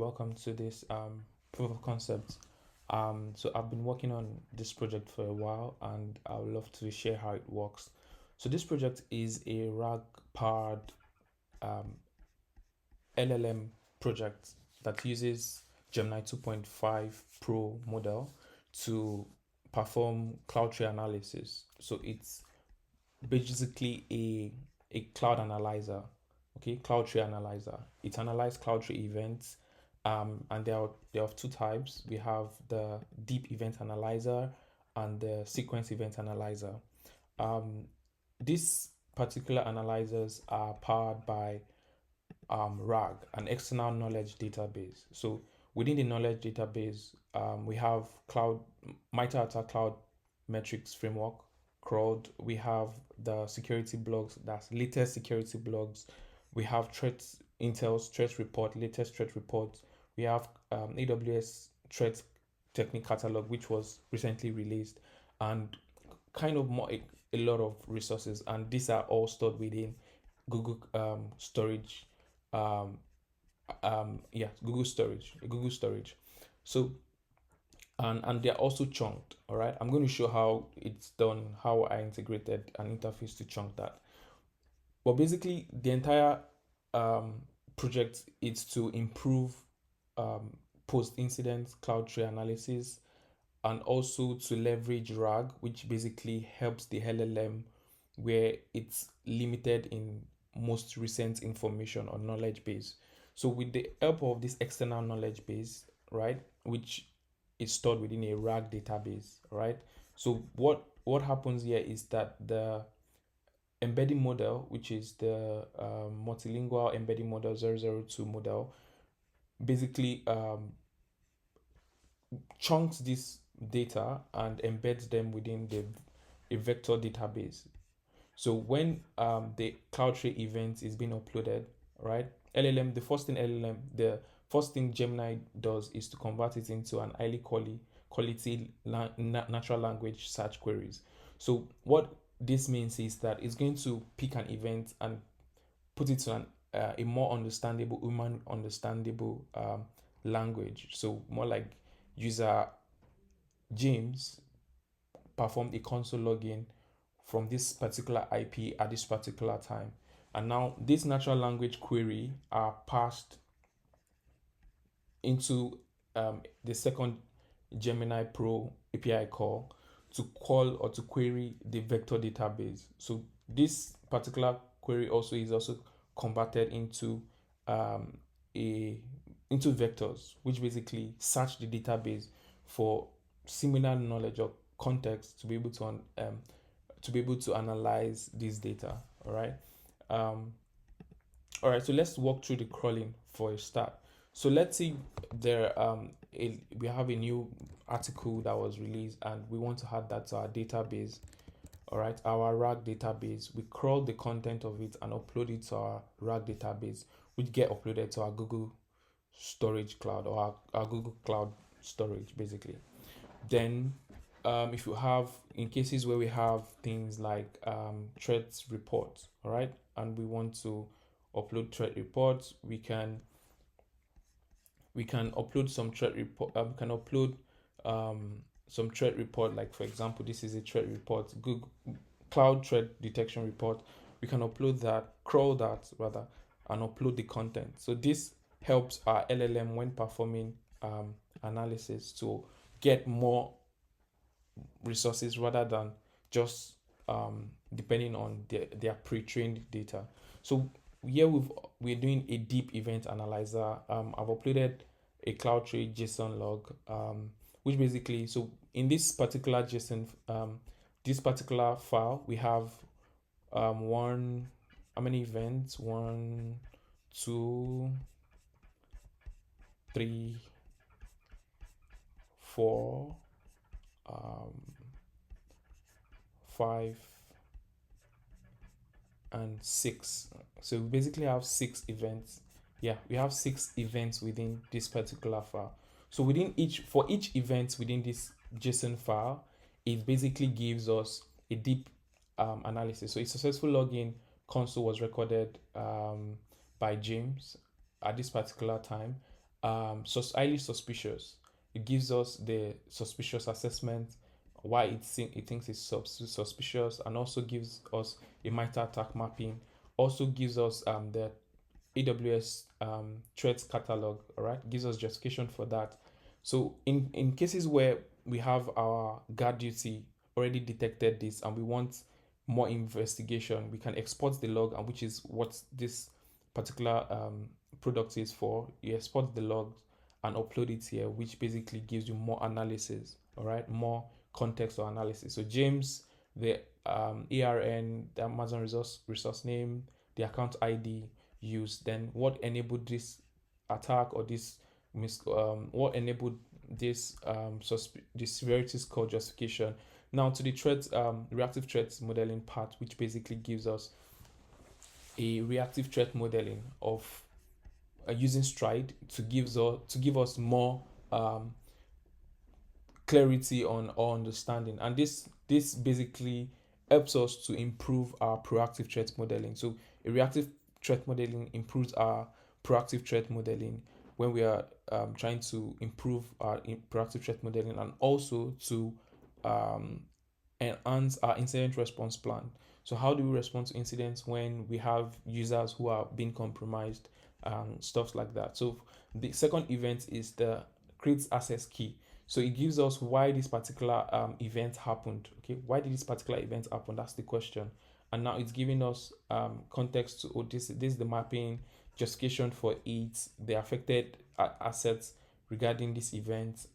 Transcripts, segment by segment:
welcome to this proof of concept. So I've been working on this project for a while, and I would love to share how it works. So this project is a RAG powered um, LLM project that uses Gemini 2.5 Pro model to perform CloudTrail analysis. So it's basically a cloud analyzer. Okay, CloudTrail analyzer. It analyzes CloudTrail events, and there are two types. We have the deep event analyzer and the sequence event analyzer. Um, these particular analyzers are powered by RAG, an external knowledge database. So within the knowledge database, we have cloud MITRE cloud metrics framework crawled. We have the security blogs, that's latest security blogs. We have threats, Intel's threat report, latest threat reports. We have AWS threat technique catalog, which was recently released, and kind of more a lot of resources. And these are all stored within Google storage. Um, Google storage. So and they're also chunked. All right, I'm going to show how it's done, how I integrated an interface to chunk that. But basically, the entire um, project is to improve post-incident CloudTrail analysis, and also to leverage RAG, which basically helps the LLM where it's limited in most recent information or knowledge base. So with the help of this external knowledge base, right, which is stored within a RAG database, right? So what happens here is that the embedding model, which is the multilingual embedding model 002 model, basically chunks this data and embeds them within a vector database. So when the CloudTrail event is being uploaded, right? LLM, the first thing Gemini does is to convert it into an highly quality natural language search queries. So what this means is that it's going to pick an event and put it to a more understandable, human understandable language. So more like user James performed a console login from this particular IP at this particular time. And now this natural language query are passed into the second Gemini Pro API call to call or to query the vector database. So this particular query also is also converted into a into vectors, which basically search the database for similar knowledge or context to be able to analyze this data. All right. Um, all right. So let's walk through the crawling for a start. So let's see we have a new article that was released, and we want to add that to our database. All right, our RAG database. We crawl the content of it and upload it to our RAG database, which get uploaded to our Google storage cloud, or our Google Cloud storage, basically. Then if you have, in cases where we have things like threats reports, all right, and we want to upload threat reports, we can upload some threat report. We can upload some threat report. Like for example, this is a threat report, Google Cloud threat detection report. We can upload that, crawl that rather, and upload the content. So this helps our LLM when performing analysis to get more resources rather than just depending on their pre-trained data. So here we're doing a deep event analyzer. I've uploaded a CloudTrail JSON log, which basically, so in this particular JSON, this particular file, we have how many events? 1, 2, 3, 4, 5, and 6. So we basically have 6 events. Yeah, we have 6 events within this particular file. So for each event within this JSON file, it basically gives us a deep analysis. So a successful login console was recorded by James at this particular time, highly suspicious. It gives us the suspicious assessment, why it thinks it's suspicious, and also gives us a MITRE attack mapping. Also gives us the AWS threats catalog. All right, gives us justification for that. So in cases where we have our guard duty already detected this and we want more investigation, we can export the log, and which is what this particular product is for. You export the logs and upload it here, which basically gives you more analysis. All right, more context or analysis. So James, the ARN, the Amazon resource name, the account ID used, then what enabled this attack or this what enabled this this severity score justification. Now to the threat reactive threat modeling part, which basically gives us a reactive threat modeling of using Stride to give us more um, clarity on our understanding, and this basically helps us to improve our proactive threat modeling. So a reactive threat modeling improves our proactive threat modeling when we are trying to improve our proactive threat modeling, and also to um, enhance our incident response plan. So how do we respond to incidents when we have users who are being compromised and stuff like that? So the second event is the create access key. So it gives us why this particular event happened. Okay, why did this particular event happen? That's the question. And now it's giving us context to, oh, this is the mapping, justification for it, the affected assets regarding this event,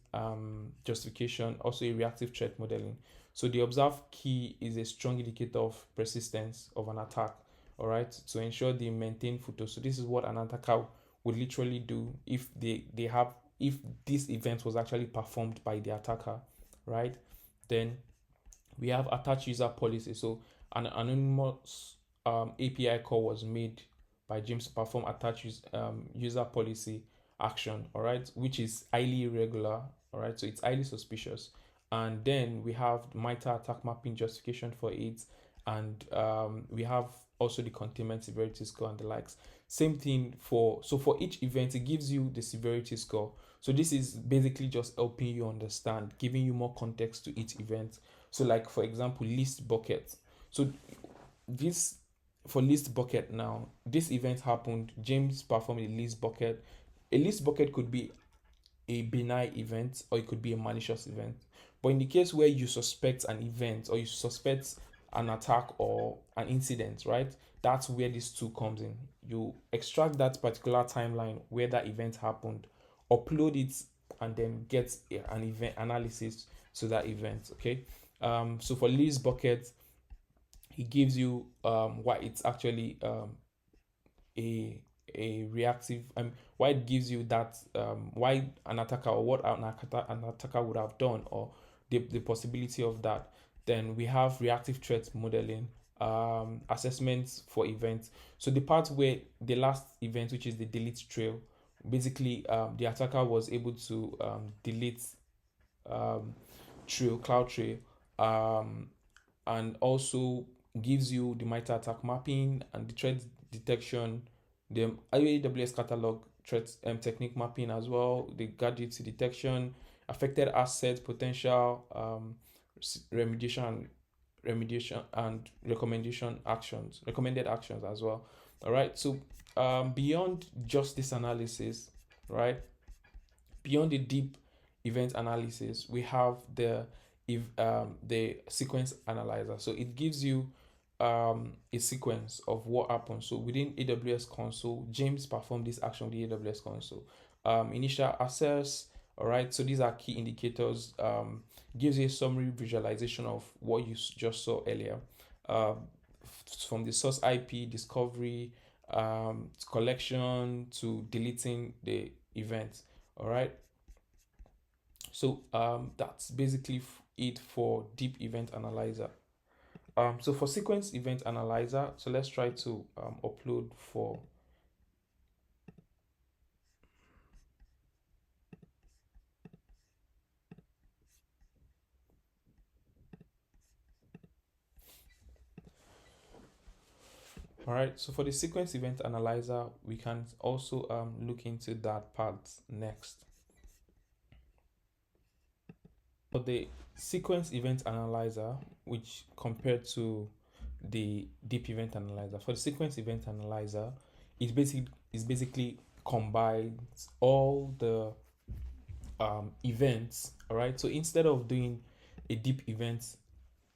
justification, also a reactive threat modeling. So the observe key is a strong indicator of persistence of an attack. All right, to ensure the maintained photo. So this is what an attacker would literally do if they have, if this event was actually performed by the attacker, right? Then we have attach user policy. So an anonymous API call was made by James to perform attach user policy action, all right, which is highly irregular, all right, so it's highly suspicious. And then we have MITRE attack mapping justification for it, and we have also the containment severity score and the likes. Same thing for, so for each event it gives you the severity score. So this is basically just helping you understand, giving you more context to each event. So like for example, list bucket. So this, for list bucket, now this event happened, James performed a list bucket. A list bucket could be a benign event or it could be a malicious event. But in the case where you suspect an event or you suspect an attack or an incident, right? That's where this tool comes in. You extract that particular timeline where that event happened, upload it, and then get an event analysis to that event. Okay. So for list bucket, it gives you why it's actually a reactive, why it gives you that why an attacker, or what an attacker would have done, or the possibility of that. Then we have reactive threat modeling, assessments for events. So the part where the last event, which is the delete trail, basically the attacker was able to delete um, CloudTrail, um, and also gives you the MITRE attack mapping and the threat detection, the AWS catalog threat technique mapping as well, the guard duty detection, affected asset potential remediation, and recommended actions as well. All right. So beyond just this analysis, right? Beyond the deep event analysis, we have the sequence analyzer. So it gives you a sequence of what happens. So within AWS console, James performed this action with the AWS console. Initial access, all right. So these are key indicators. Gives you a summary visualization of what you just saw earlier. From the source IP discovery, collection to deleting the event. All right. So that's basically it for deep event analyzer. So for sequence event analyzer, so let's try to upload for. All right. So for the sequence event analyzer, we can also look into that part next. For the sequence event analyzer, which compared to the deep event analyzer, for the sequence event analyzer, it basically combines all the events. All right. So instead of doing a deep event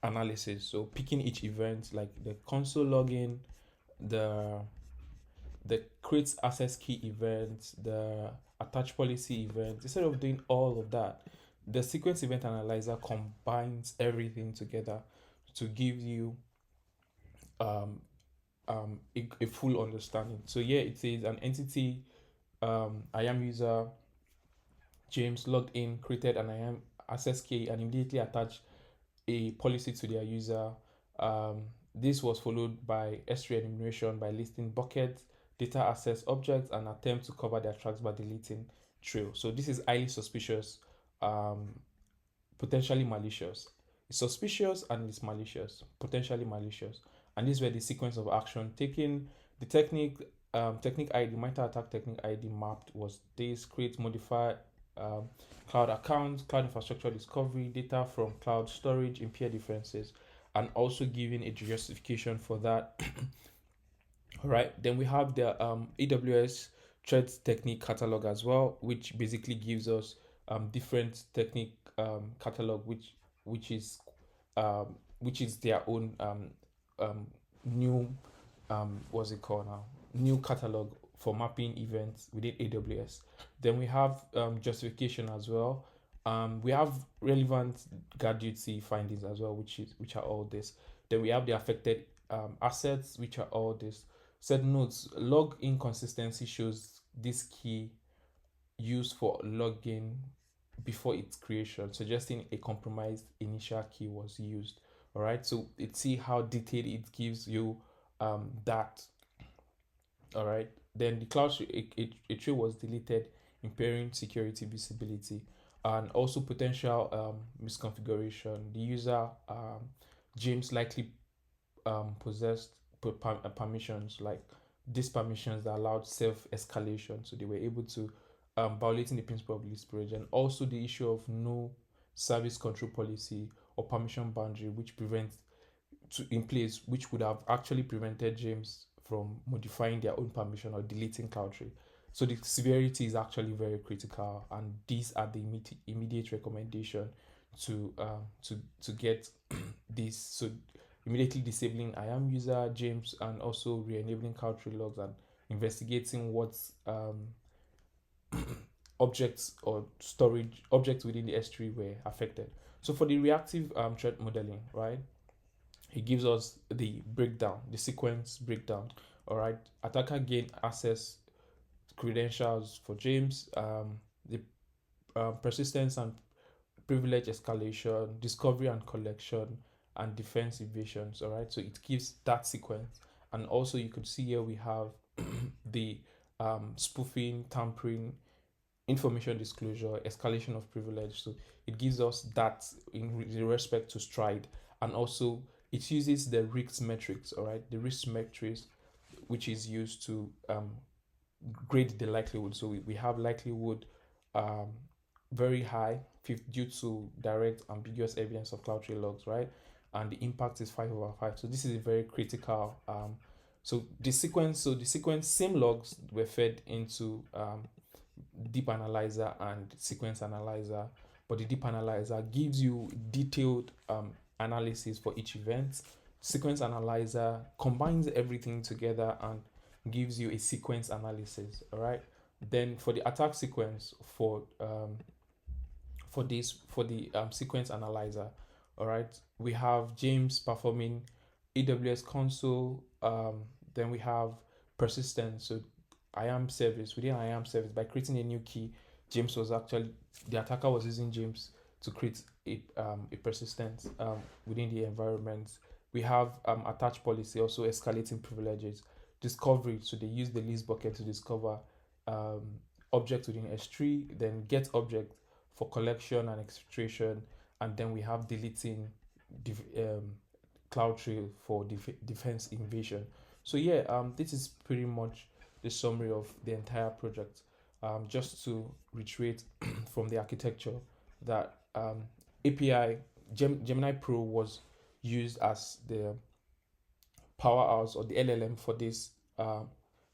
analysis, so picking each event like the console login, the create access key event, the attach policy event, instead of doing all of that, the sequence event analyzer combines everything together to give you um, a full understanding. So here it says an entity, I am user James logged in, created an I am access key, and immediately attached a policy to their user. This was followed by S3 enumeration by listing buckets, data access objects, and attempt to cover their tracks by deleting trail. So this is highly suspicious, um, potentially malicious. It's suspicious and it's malicious, potentially malicious. And this is where the sequence of action taking the technique ID, MITRE ATT&CK technique ID mapped was this: create, modify um, cloud accounts, cloud infrastructure discovery, data from cloud storage, impaired differences, and also giving a justification for that. All right. Then we have the AWS threat technique catalog as well, which basically gives us different technique catalog, which is their own um, new what's it called now? New catalog for mapping events within AWS. Then we have justification as well. We have relevant guard duty findings as well, which are all this. Then we have the affected assets, which are all this. Set notes: log inconsistency shows this key used for login before its creation, suggesting a compromised initial key was used. All right, so it see how detailed it gives you that. All right, then the cloud a tree was deleted, impairing security visibility, and also potential misconfiguration. The user James likely possessed permissions like these permissions that allowed self escalation, so they were able to violating the principle of least privilege, and also the issue of no service control policy or permission boundary, which prevents in place, which would have actually prevented James from modifying their own permission or deleting CloudTrail. So the severity is actually very critical, and these are the immediate recommendation to get this. So immediately disabling I am user James, and also re-enabling CloudTrail logs, and investigating what objects or storage objects within the S3 were affected. So for the reactive threat modeling, right? It gives us the breakdown, the sequence breakdown. All right, attacker gain access credentials for James, the persistence and privilege escalation, discovery and collection, and defense evasions. All right, so it gives that sequence, and also you could see here we have the spoofing, tampering, information disclosure, escalation of privilege. So it gives us that in respect to stride, and also it uses the risk metrics. All right, the risk metrics, which is used to grade the likelihood. So we have likelihood um, very high due to direct ambiguous evidence of CloudTrail logs, right? And the impact is 5/5. So this is a very critical. So the sequence same logs were fed into deep analyzer and sequence analyzer, but the deep analyzer gives you detailed analysis for each event. Sequence analyzer combines everything together and gives you a sequence analysis. All right. Then for the attack sequence for the sequence analyzer, all right, we have James performing AWS console. Then we have persistence. So I am service within I am service, by creating a new key, James was actually the attacker was using James to create a persistence within the environment. We have attach policy, also escalating privileges, discovery. So they use the list bucket to discover um, object within S3, then get object for collection and exfiltration, and then we have deleting CloudTrail for defense invasion. So yeah, this is pretty much the summary of the entire project. Just to reiterate from the architecture that API Gemini Pro was used as the powerhouse or the LLM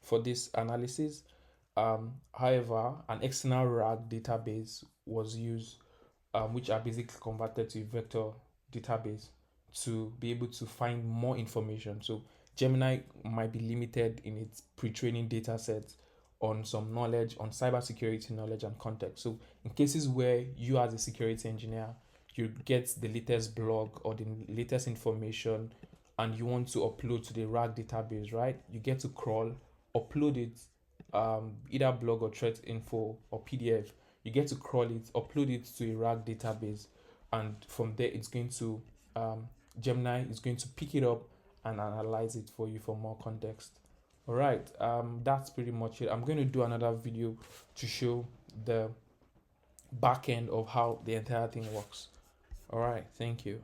for this analysis. However, an external RAG database was used, which are basically converted to a vector database to be able to find more information. So Gemini might be limited in its pre-training data sets on some knowledge, on cybersecurity knowledge and context. So in cases where you as a security engineer, you get the latest blog or the latest information and you want to upload to the RAG database, right? You get to crawl, upload it, either blog or threat info or PDF. You get to crawl it, upload it to a RAG database, and from there it's going to Gemini is going to pick it up and analyze it for you for more context. All right, that's pretty much it. I'm going to do another video to show the back end of how the entire thing works. All right, thank you.